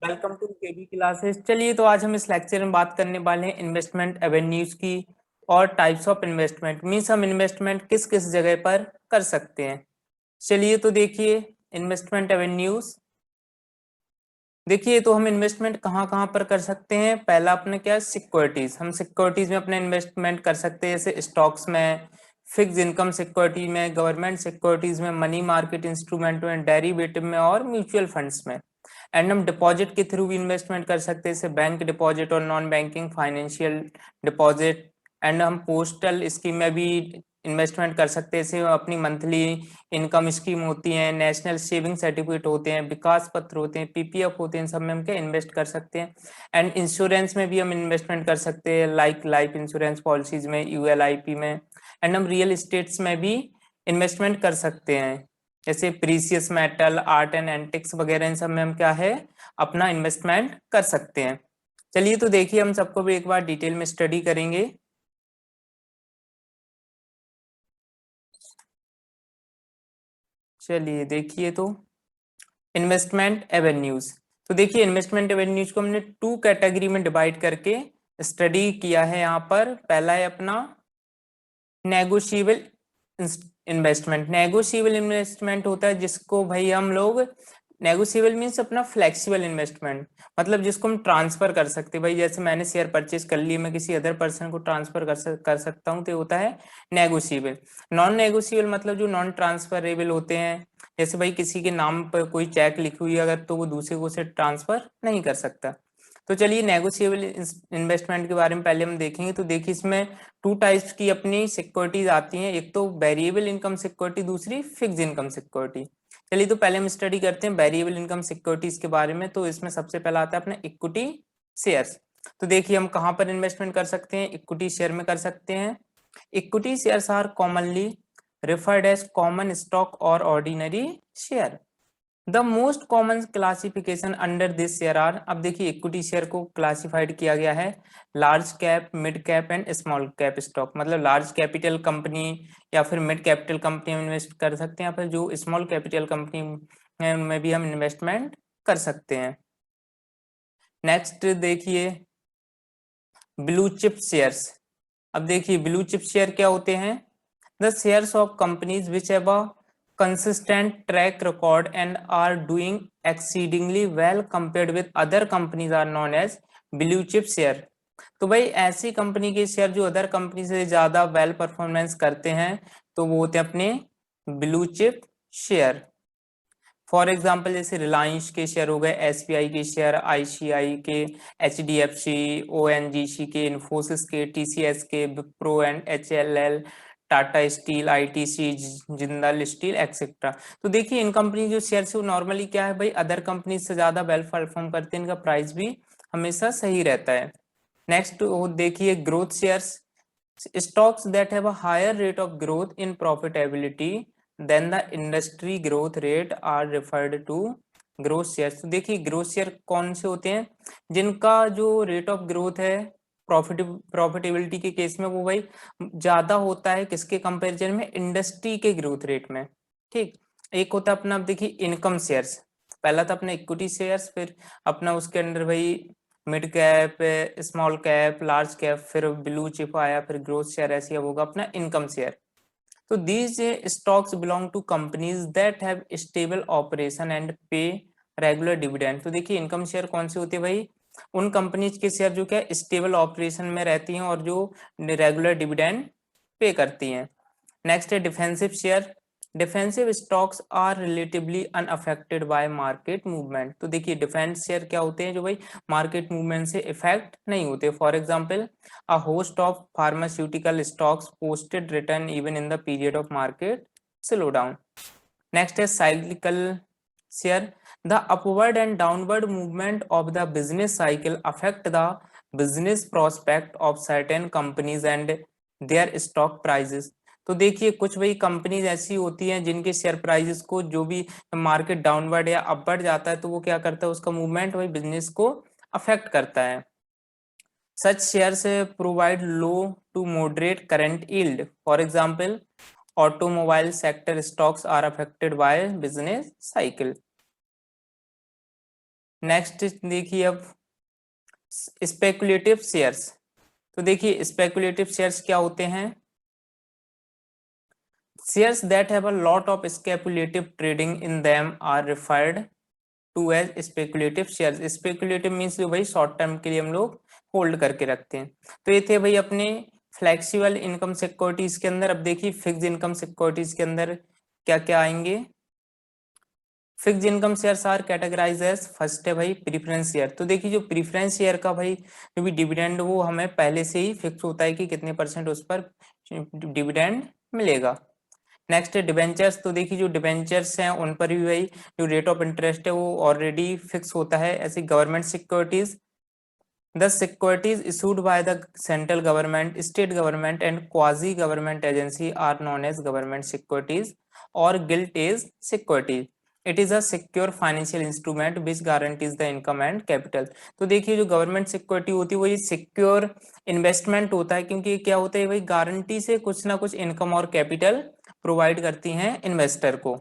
Welcome to KB classes. चलिए, तो आज हम इस लेक्चर में बात करने वाले हैं इन्वेस्टमेंट एवेन्यूज की और टाइप्स ऑफ इन्वेस्टमेंट। मीन्स हम इन्वेस्टमेंट किस किस जगह पर कर सकते हैं। चलिए, तो देखिए इन्वेस्टमेंट एवेन्यूज। देखिए, तो हम इन्वेस्टमेंट कहाँ कहाँ पर कर सकते हैं। पहला अपने क्या है, सिक्योरिटीज। हम सिक्योरिटीज में अपने इन्वेस्टमेंट कर सकते हैं, जैसे स्टॉक्स में, फिक्स इनकम सिक्योरिटी में, गवर्नमेंट सिक्योरिटीज में, मनी मार्केट इंस्ट्रूमेंट में, डेरिवेटिव में और म्यूचुअल फंड्स में। एंड हम डिपॉजिट के थ्रू भी इन्वेस्टमेंट कर सकते हैं, जैसे बैंक डिपॉजिट और non banking financial deposit. And हम पोस्टल स्कीम में भी इन्वेस्टमेंट कर सकते हैं, जैसे अपनी मंथली इनकम स्कीम होती है, नेशनल सेविंग सर्टिफिकेट होते हैं, विकास पत्र होते हैं, पीपीएफ होते हैं, सब में हम क्या इन्वेस्ट कर सकते हैं। एंड इंश्योरेंस में भी हम इन्वेस्टमेंट कर सकते हैं, लाइक लाइफ इंश्योरेंस पॉलिसीज में, यूएलआईपी में। एंड हम रियल एस्टेट्स में भी इन्वेस्टमेंट कर सकते हैं, जैसे precious metal, art and antics वगैरह, इन सब में हम क्या है अपना इन्वेस्टमेंट कर सकते हैं। चलिए, तो देखिए हम सबको भी एक बार डिटेल में स्टडी करेंगे। चलिए देखिए, तो इन्वेस्टमेंट एवेन्यूज। तो देखिए, इन्वेस्टमेंट एवेन्यूज को हमने टू कैटेगरी में डिवाइड करके स्टडी किया है। यहाँ पर पहला है अपना नेगोशिएबल इन्वेस्टमेंट। नेगोशिएबल इन्वेस्टमेंट होता है जिसको भाई हम लोग, नेगोशिएबल मीन्स अपना फ्लेक्सिबल इन्वेस्टमेंट, मतलब जिसको हम ट्रांसफर कर सकते हैं। भाई जैसे मैंने शेयर परचेज कर ली, मैं किसी अदर पर्सन को ट्रांसफर कर सकता हूँ, तो ये होता है नेगोशिएबल। नॉन नेगोशिएबल मतलब जो नॉन ट्रांसफरेबल होते हैं, जैसे भाई किसी के नाम पर कोई चेक लिखी हुई है अगर, तो वो दूसरे को उसे ट्रांसफर नहीं कर सकता। तो चलिए, नेगोशिएबल इन्वेस्टमेंट के बारे में पहले हम देखेंगे। तो देखिए, इसमें टू टाइप्स की अपनी सिक्योरिटीज आती हैं, एक तो वेरिएबल इनकम सिक्योरिटी, दूसरी फिक्स इनकम सिक्योरिटी। चलिए, तो पहले हम स्टडी करते हैं वेरिएबल इनकम सिक्योरिटीज के बारे में। तो इसमें सबसे पहला आता है अपना इक्विटी शेयर्स। तो देखिए, हम कहाँ पर इन्वेस्टमेंट कर सकते हैं, इक्विटी शेयर में कर सकते हैं। Equity shares are commonly referred as common stock or ordinary share. The most common classification under this share are, अब देखिए इक्विटी शेयर को क्लासिफाइड किया गया है large cap, mid cap and small cap stock. मतलब लार्ज कैपिटल कंपनी या फिर mid capital company में इन्वेस्ट कर सकते हैं, या फिर जो स्मॉल कैपिटल कंपनी में भी हम इन्वेस्टमेंट कर सकते हैं। नेक्स्ट देखिए, ब्लू चिप शेयर्स। अब देखिए, ब्लू चिप शेयर क्या होते हैं। The shares of companies which have a consistent track record and are doing exceedingly well compared with other companies are known as blue chip share। तो भाई ऐसी company के share जो अदर कंपनी से ज्यादा वेल परफॉर्मेंस करते हैं, तो वो होते हैं अपने blue chip share. For example, जैसे रिलायंस के शेयर हो गए, एसबीआई के शेयर, आईसीआई के, एचडीएफसी, ओएनजीसी के, इन्फोसिस के, टीसीएस के, Wipro and HLL, Tata steel, ITC, Jindal steel etcetera. तो देखिए, इन कंपनी जो शेयर से नॉर्मली क्या है भाई, अदर कंपनी से ज्यादा वेल परफॉर्म करते हैं, इनका प्राइस भी हमेशा सही रहता है। नेक्स्ट देखिए, growth shares. Stocks that have a higher rate of growth in profitability than the industry growth rate are referred to growth shares। तो देखिए, ग्रोथ शेयर कौन से होते हैं, जिनका जो रेट ऑफ ग्रोथ है प्रॉफिटेबिलिटी के केस में, वो भाई ज्यादा होता है किसके कंपैरिजन में, इंडस्ट्री के ग्रोथ रेट में। ठीक। एक होता है अपना, अब देखिए इनकम शेयर्स। पहला था अपना इक्विटी शेयर्स, फिर अपना उसके अंदर भाई mid cap, small cap, large cap, फिर ब्लू चिप आया, फिर ग्रोथ शेयर, ऐसी अब होगा अपना इनकम शेयर। तो these stocks belong to companies that have stable operation and pay regular dividend. तो देखिए, इनकम शेयर कौन सी होती है भाई, उन कंपनीज के शेयर जो क्या स्टेबल ऑपरेशन में रहती हैं और जो रेगुलर डिविडेंड पे करती हैं। नेक्स्ट है defensive share. Defensive stocks are relatively unaffected by market movement. तो देखिए, डिफेंस शेयर क्या होते हैं, जो भाई मार्केट मूवमेंट से इफेक्ट नहीं होते। For example, a host of pharmaceutical stocks posted return even in the period of market slowdown. Next है cyclical share. The upward and downward movement of the business cycle affect the business prospect of certain companies and their stock prices. तो देखिए, कुछ वही companies ऐसी होती हैं जिनके share prices को, जो भी मार्केट डाउनवर्ड या अपवर्ड जाता है, तो वो क्या करता है, उसका मूवमेंट वही बिजनेस को अफेक्ट करता है। Such shares provide low to moderate current yield. For example, automobile sector stocks are affected by business cycle. Next देखिए अब स्पेकुलेटिव शेयर्स। तो देखिए स्पेकुलेटिव शेयर्स क्या होते हैं? Shares that have a lot of speculative trading in them are referred to as speculative shares. Speculative means जो भाई short term के लिए हम लोग होल्ड करके रखते हैं। तो ये थे भाई अपने फ्लेक्सिबल इनकम सिक्योरिटीज के अंदर। अब देखिए फिक्स इनकम सिक्योरिटीज के अंदर क्या क्या आएंगे। Fix income shares are categorise as, first है भाई प्रीफरेंस शेयर। तो देखिए जो प्रीफरेंस शेयर का भाई जो भी डिविडेंड वो हमें पहले से ही फिक्स होता है कि कितने परसेंट उस पर डिविडेंड मिलेगा। नेक्स्ट है डिबेंचर्स। तो देखिए जो डिबेंचर्स हैं उन पर भी भाई जो रेट ऑफ इंटरेस्ट है वो ऑलरेडी फिक्स होता है। ऐसी government securities, the securities issued by the central government, state government and quasi government agency are known as government securities or gilt एज securities. It is a secure financial instrument which guarantees the income and capital. तो देखिए जो government security होती है वो ये secure investment होता है, क्योंकि ये क्या होता है भाई गारंटी से कुछ ना कुछ इनकम और कैपिटल प्रोवाइड करती हैं इन्वेस्टर को।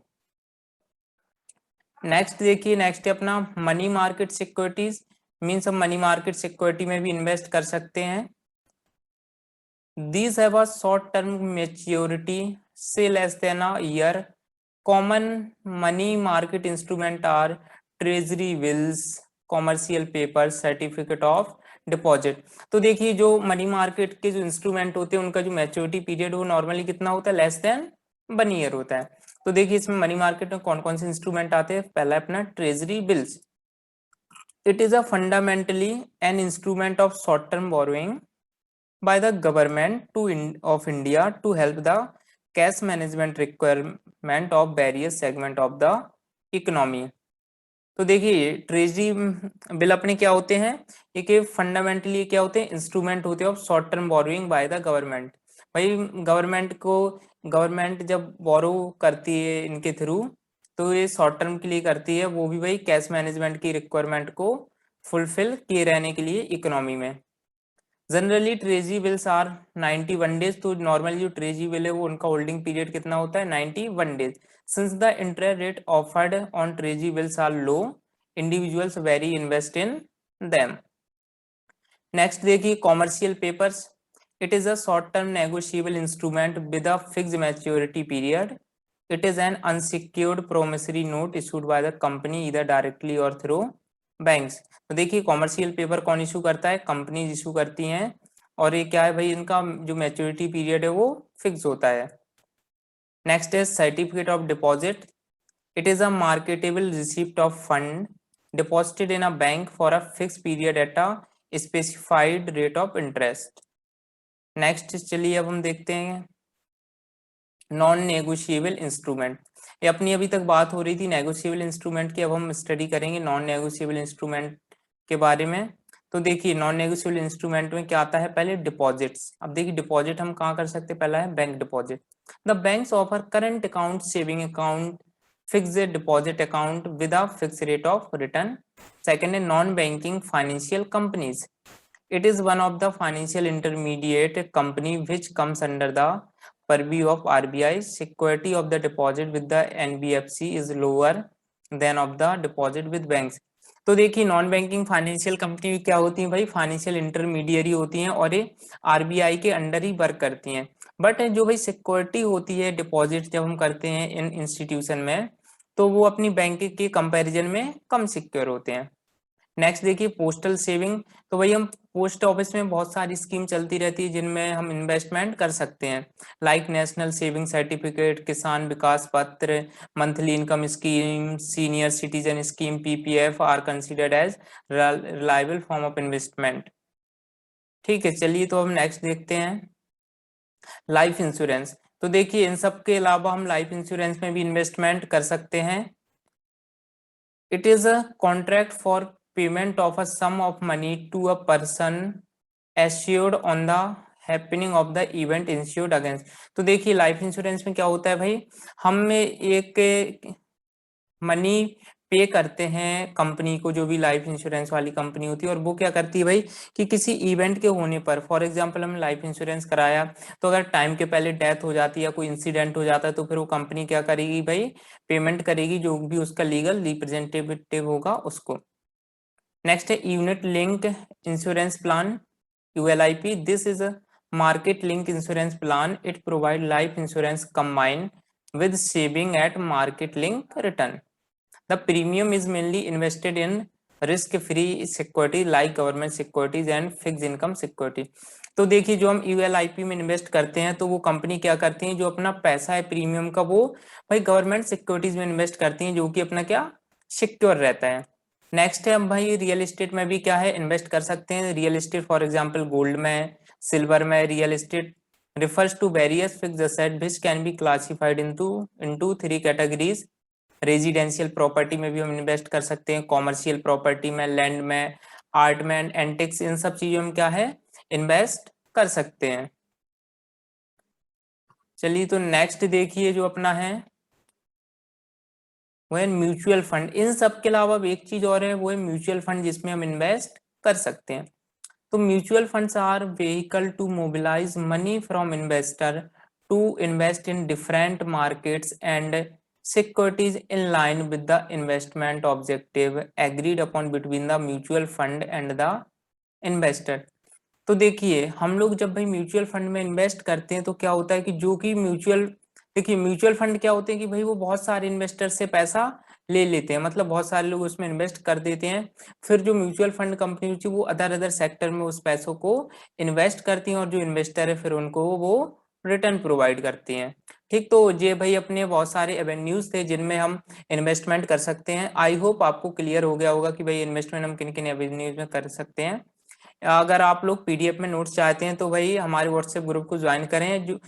नेक्स्ट देखिए, नेक्स्ट है अपना मनी मार्केट सिक्योरिटीज। मीन्स हम मनी मार्केट सिक्योरिटी में भी इन्वेस्ट कर सकते हैं। These have a short term maturity, say less than a year. Common money market instrument are treasury bills, commercial papers, certificate of deposit. तो देखिए जो money market के जो इंस्ट्रूमेंट होते हैं उनका जो मैच्योरिटी पीरियड वो नॉर्मली कितना होता है? लेस देन 1 ईयर होता है। तो देखिए इसमें मनी मार्केट में कौन कौन से इंस्ट्रूमेंट आते हैं? पहला अपना treasury bills. It is a fundamentally an instrument of short term borrowing by the government of India to help the cash management requirement of various segment of the economy। तो देखिए ट्रेजरी बिल अपने क्या होते हैं? ये fundamentally क्या होते हैं? इंस्ट्रूमेंट होते हैं of short term borrowing by the government. भाई गवर्नमेंट जब बोरो करती है इनके थ्रू तो ये शॉर्ट टर्म के लिए करती है, वो भी भाई कैश मैनेजमेंट की रिक्वायरमेंट को फुलफिल किए रहने के लिए इकोनॉमी में। Generally treasury bills are 91 days. तो नॉर्मली जो ट्रेजरी बिल है वो उनका होल्डिंग पीरियड कितना होता है? 91 days. Since the interest rate offered on treasury bills are low, individuals very invest in them. Next देखिए commercial papers. It is a short term negotiable instrument with a fixed maturity period. It is an unsecured promissory note issued by the company either directly or through banks. तो देखिए commercial paper कौन issue करता है? Companies issue करती हैं। और ये क्या है भाई, इनका जो मैच्योरिटी पीरियड है वो फिक्स होता है। नेक्स्ट है certificate of deposit. It is a marketable receipt of fund deposited in a bank for a fix period at a specified rate of interest. Next चलिए अब हम देखते हैं नॉन नेगोशिएबल इंस्ट्रूमेंट। ये अपनी अभी तक बात हो रही थी नेगोशिएबल इंस्ट्रूमेंट की, अब हम स्टडी करेंगे नॉन नेगोशिएबल इंस्ट्रूमेंट के बारे में। तो देखिए नॉन नेगोशिएबल इंस्ट्रूमेंट में क्या आता है? पहले डिपॉजिट्स। अब देखिए डिपॉजिट हम कहाँ कर सकते हैं? पहला है bank deposit. The banks offer current account, saving account, fixed deposit account with a fix rate of return. Second है non banking financial companies. It is one of the financial intermediate company which comes under the purview of RBI. Security of the deposit with the NBFC is lower than of the deposit with banks। तो देखिए non banking financial company क्या होती है भाई? Financial intermediary होती हैं और ये आरबीआई के अंडर ही वर्क करती हैं। बट जो भाई सिक्योरिटी होती है डिपॉजिट जब हम करते हैं इन इंस्टीट्यूशन में तो वो अपनी बैंक के कंपैरिजन में कम सिक्योर होते हैं। नेक्स्ट देखिए पोस्टल सेविंग। तो भाई हम पोस्ट ऑफिस में बहुत सारी स्कीम चलती रहती है जिनमें हम इन्वेस्टमेंट कर सकते हैं, like national saving certificate, Kisan Vikas Patra, monthly income scheme, senior citizen scheme, PPF are considered as reliable form of investment. ठीक है, चलिए तो हम नेक्स्ट देखते हैं लाइफ इंश्योरेंस। तो देखिए इन सब के अलावा हम लाइफ इंश्योरेंस में भी इन्वेस्टमेंट कर सकते हैं। It is a contract for payment of a sum of money to a person assured on the happening of the event insured against। तो देखिए लाइफ इंश्योरेंस में क्या होता है भाई, हम एक मनी पे करते हैं कंपनी को, जो भी लाइफ इंश्योरेंस वाली कंपनी होती है, और वो क्या करती है भाई कि किसी इवेंट के होने पर, फॉर एग्जांपल हमने लाइफ इंश्योरेंस कराया तो अगर टाइम के पहले डेथ हो जाती है या कोई इंसिडेंट हो जाता है तो फिर वो कंपनी क्या करेगी भाई? पेमेंट करेगी जो भी उसका लीगल रिप्रेजेंटेटिव होगा उसको। नेक्स्ट है unit link insurance plan, ULIP. This is a market link insurance plan. It provide life insurance combined with saving at market link return. The premium is mainly invested in risk free security like government securities and fix income security. तो देखिए जो हम ULIP में invest करते हैं तो वो company क्या करती है, जो अपना पैसा है प्रीमियम का वो भाई गवर्नमेंट सिक्योरिटीज में इन्वेस्ट करती हैं, जो कि अपना क्या सिक्योर रहता है। नेक्स्ट है हम भाई रियल एस्टेट में भी क्या है इन्वेस्ट कर सकते हैं। Real estate for example gold में, सिल्वर में। Real estate refers to various fixed asset which can be classified into 3 categories। Residential property में भी हम इन्वेस्ट कर सकते हैं, कॉमर्शियल प्रॉपर्टी में, लैंड में, आर्ट में, एंटिक्स, इन सब चीजों में क्या है इन्वेस्ट कर सकते हैं। चलिए तो नेक्स्ट देखिए जो अपना है वो है म्यूचुअल फंड। इन सब के अलावा एक चीज और है वो है म्यूचुअल फंड जिसमें हम इन्वेस्ट कर सकते हैं। तो mutual funds are vehicle to mobilise money from investor to invest in different markets and securities in line with the investment objective agreed upon between the mutual fund and the investor। तो देखिए हम लोग जब भाई mutual fund में invest करते हैं तो क्या होता है कि जो कि देखिए म्यूचुअल फंड क्या होते हैं कि भाई वो बहुत सारे इन्वेस्टर से पैसा ले लेते हैं, मतलब बहुत सारे लोग उसमें इन्वेस्ट कर देते हैं। फिर जो म्यूचुअल फंड कंपनी होती है वो अदर अदर सेक्टर में उस पैसों को इन्वेस्ट करती हैं और जो इन्वेस्टर है फिर उनको वो रिटर्न प्रोवाइड करती हैं। ठीक, तो ये भाई अपने बहुत सारे एवेन्यूज थे जिनमें हम इन्वेस्टमेंट कर सकते हैं। आई होप आपको क्लियर हो गया होगा कि भाई इन्वेस्टमेंट हम किन किन एवेन्यूज में कर सकते हैं। अगर आप लोग PDF में नोट्स चाहते हैं तो भाई हमारे व्हाट्सएप ग्रुप को ज्वाइन करें। जो